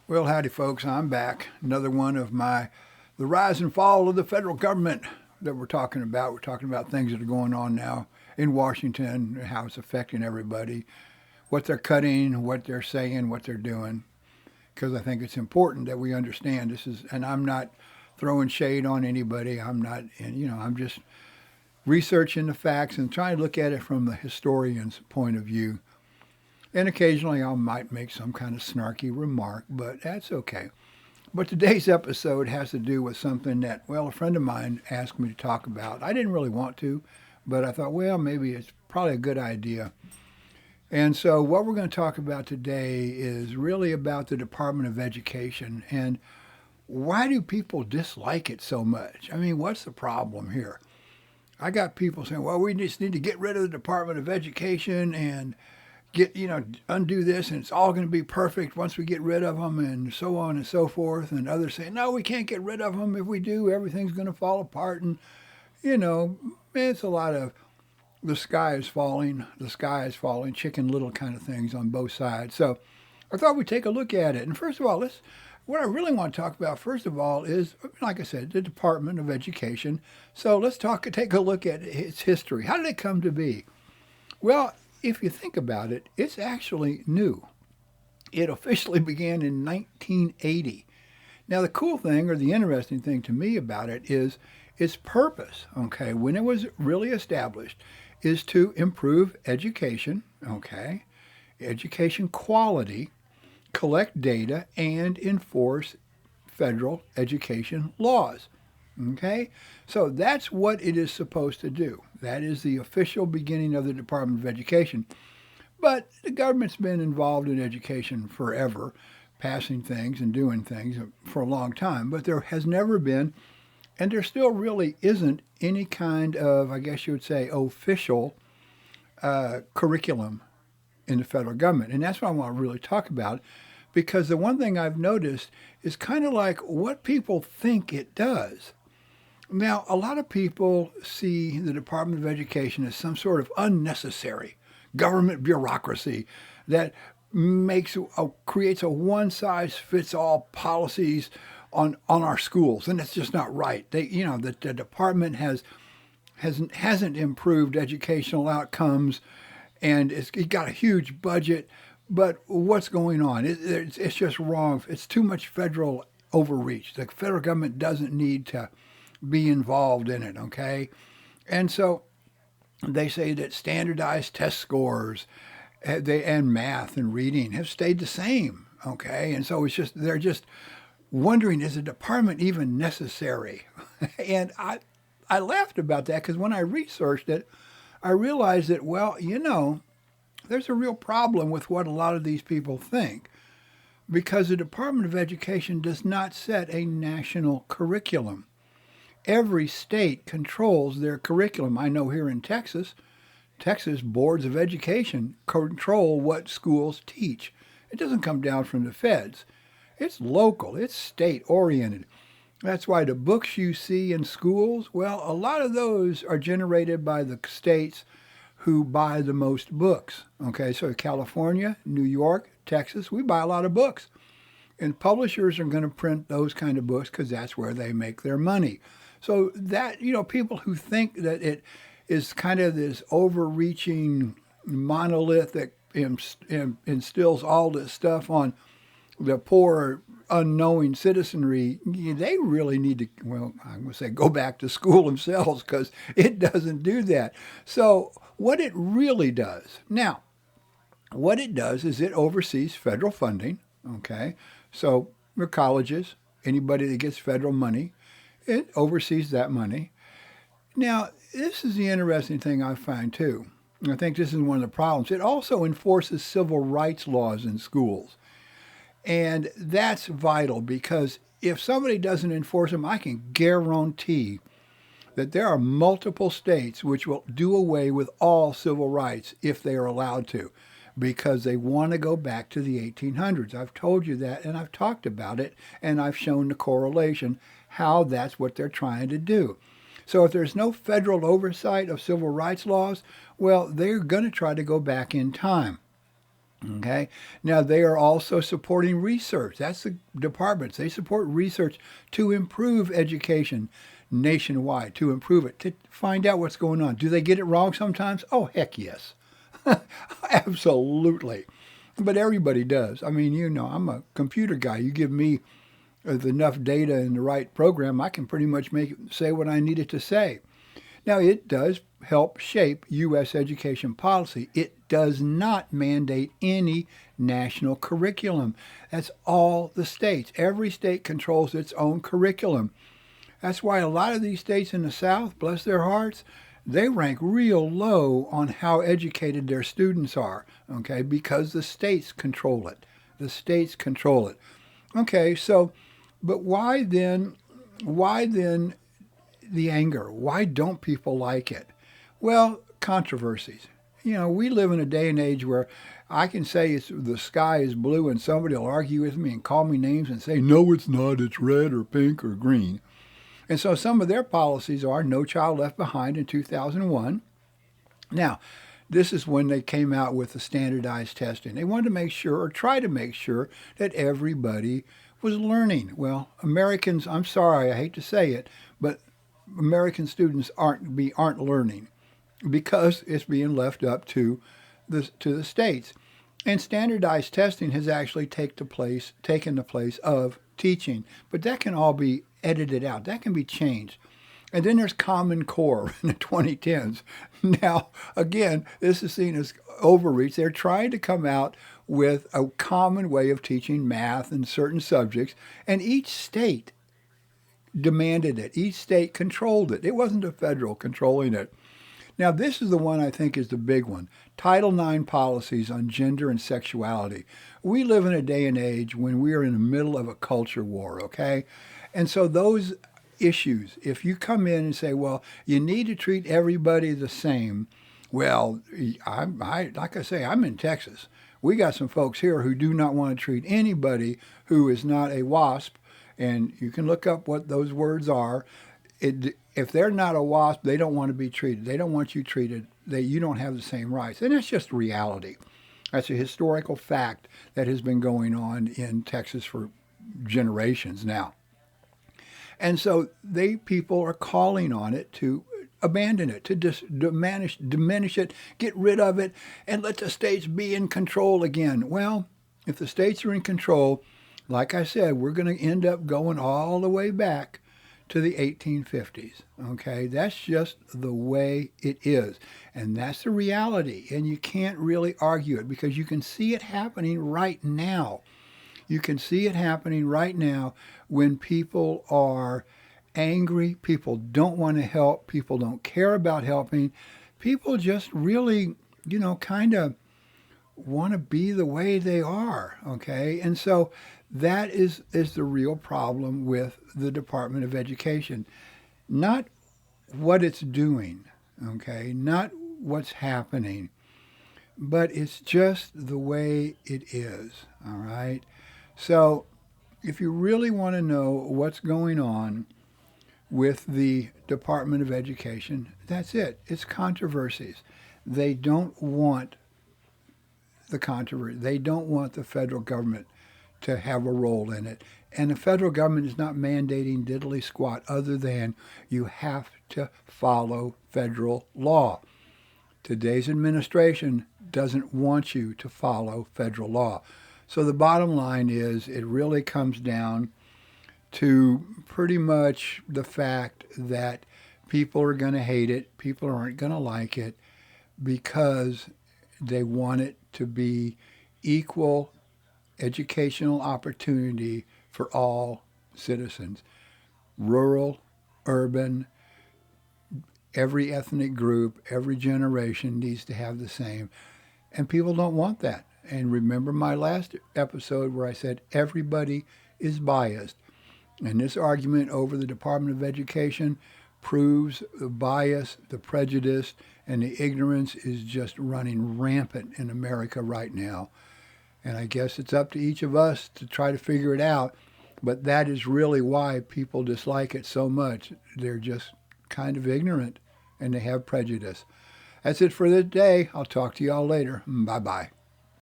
Well, howdy, folks. I'm back. Another one of the rise and fall of the federal government that we're talking about. We're talking about things that are going on now in Washington, how it's affecting everybody, what they're cutting, what they're saying, what they're doing. Because I think it's important that we understand this is, and I'm not throwing shade on anybody. I'm not, and I'm just researching the facts and trying to look at it from the historian's point of view. And occasionally I might make some kind of snarky remark, but that's okay. But today's episode has to do with something that, well, a friend of mine asked me to talk about. I didn't really want to, but I thought, well, maybe it's probably a good idea. And so, what we're going to talk about today is really about the Department of Education and why do people dislike it so much? I mean, what's the problem here? I got people saying, well, we just need to get rid of the Department of Education and undo this and it's all going to be perfect once we get rid of them and so on and so forth. And others say, no, we can't get rid of them. If we do, everything's going to fall apart. And, it's a lot of the sky is falling, chicken little kind of things on both sides. So I thought we'd take a look at it. And first of all, what I really want to talk about, first of all, is, like I said, the Department of Education. So let's take a look at its history. How did it come to be? Well, if you think about it, it's actually new. It officially began in 1980. Now, the cool thing, or the interesting thing to me about it, is its purpose, okay, when it was really established, is to improve education, okay, education quality, collect data, and enforce federal education laws. Okay? So that's what it is supposed to do. That is the official beginning of the Department of Education. But the government's been involved in education forever, passing things and doing things for a long time. But there has never been, and there still really isn't, any kind of, I guess you would say, official curriculum in the federal government. And that's what I want to really talk about. Because the one thing I've noticed is kind of like what people think it does. Now, a lot of people see the Department of Education as some sort of unnecessary government bureaucracy that creates a one-size-fits-all policies on our schools, and it's just not right. The department hasn't improved educational outcomes, and it's got a huge budget. But what's going on? It's just wrong. It's too much federal overreach. The federal government doesn't need to be involved in it, okay? And so they say that standardized test scores and math and reading have stayed the same, okay? And so they're just wondering, is the department even necessary? And I laughed about that because when I researched it, I realized that, well, there's a real problem with what a lot of these people think because the Department of Education does not set a national curriculum. Every state controls their curriculum. I know here in Texas boards of education control what schools teach. It doesn't come down from the feds. It's local, it's state oriented. That's why the books you see in schools, well, a lot of those are generated by the states who buy the most books. Okay, so California, New York, Texas, we buy a lot of books. And publishers are going to print those kind of books because that's where they make their money. So that, people who think that it is kind of this overreaching monolith that instills all this stuff on the poor, unknowing citizenry, they really need to, well, I'm going to say go back to school themselves because it doesn't do that. So what it really does, now, what it does is it oversees federal funding, okay? So your colleges, anybody that gets federal money, it oversees that money. Now, this is the interesting thing I find too. I think this is one of the problems. It also enforces civil rights laws in schools. And that's vital because if somebody doesn't enforce them, I can guarantee that there are multiple states which will do away with all civil rights if they are allowed to because they want to go back to the 1800s. I've told you that and I've talked about it and I've shown the correlation how that's what they're trying to do. So if there's no federal oversight of civil rights laws, well, they're going to try to go back in time. Okay. Now they are also supporting research. That's the departments. They support research to improve education nationwide, to improve it, to find out what's going on. Do they get it wrong sometimes? Oh, heck yes. Absolutely. But everybody does. I mean, I'm a computer guy. You give me enough data in the right program, I can pretty much make it say what I need it to say. Now, it does help shape U.S. education policy. It does not mandate any national curriculum. That's all the states. Every state controls its own curriculum. That's why a lot of these states in the South, bless their hearts, they rank real low on how educated their students are, okay, because the states control it. The states control it. Okay, so, but why then the anger? Why don't people like it? Well, controversies. We live in a day and age where I can say the sky is blue and somebody will argue with me and call me names and say, no, it's not, it's red or pink or green. And so some of their policies are No Child Left Behind in 2001. Now, this is when they came out with the standardized testing. They wanted to make sure, or try to make sure, that everybody was learning. Well, Americans, I'm sorry, I hate to say it, but American students aren't learning because it's being left up to the states. And standardized testing has actually taken the place of teaching, but that can all be edited out. That can be changed. And then there's Common Core in the 2010s. Now, again, this is seen as overreach. They're trying to come out with a common way of teaching math and certain subjects, and each state demanded it. Each state controlled it. It wasn't the federal controlling it. Now, this is the one I think is the big one. Title IX policies on gender and sexuality. We live in a day and age when we are in the middle of a culture war, okay? And so those issues, if you come in and say, well, you need to treat everybody the same, well, like I say, I'm in Texas. We got some folks here who do not want to treat anybody who is not a WASP, and you can look up what those words are. If they're not a WASP, they don't want to be treated. They don't want you treated. You don't have the same rights. And that's just reality. That's a historical fact that has been going on in Texas for generations now. And so people are calling on it to abandon it, to diminish it, get rid of it, and let the states be in control again. Well, if the states are in control, like I said, we're going to end up going all the way back to the 1850s. Okay, that's just the way it is. And that's the reality. And you can't really argue it because you can see it happening right now. You can see it happening right now when people are angry, people don't want to help, people don't care about helping, people just really, kind of want to be the way they are, okay? And so that is the real problem with the Department of Education. Not what it's doing, okay? Not what's happening, but it's just the way it is, all right? So if you really want to know what's going on with the Department of Education, that's it. It's controversies. They don't want the controversy. They don't want the federal government to have a role in it. And the federal government is not mandating diddly squat other than you have to follow federal law. Today's administration doesn't want you to follow federal law. So the bottom line is it really comes down to pretty much the fact that people are going to hate it, people aren't going to like it because they want it to be equal educational opportunity for all citizens. Rural, urban, every ethnic group, every generation needs to have the same. And people don't want that. And remember my last episode where I said everybody is biased. And this argument over the Department of Education proves the bias, the prejudice, and the ignorance is just running rampant in America right now. And I guess it's up to each of us to try to figure it out. But that is really why people dislike it so much. They're just kind of ignorant and they have prejudice. That's it for this day. I'll talk to y'all later. Bye-bye.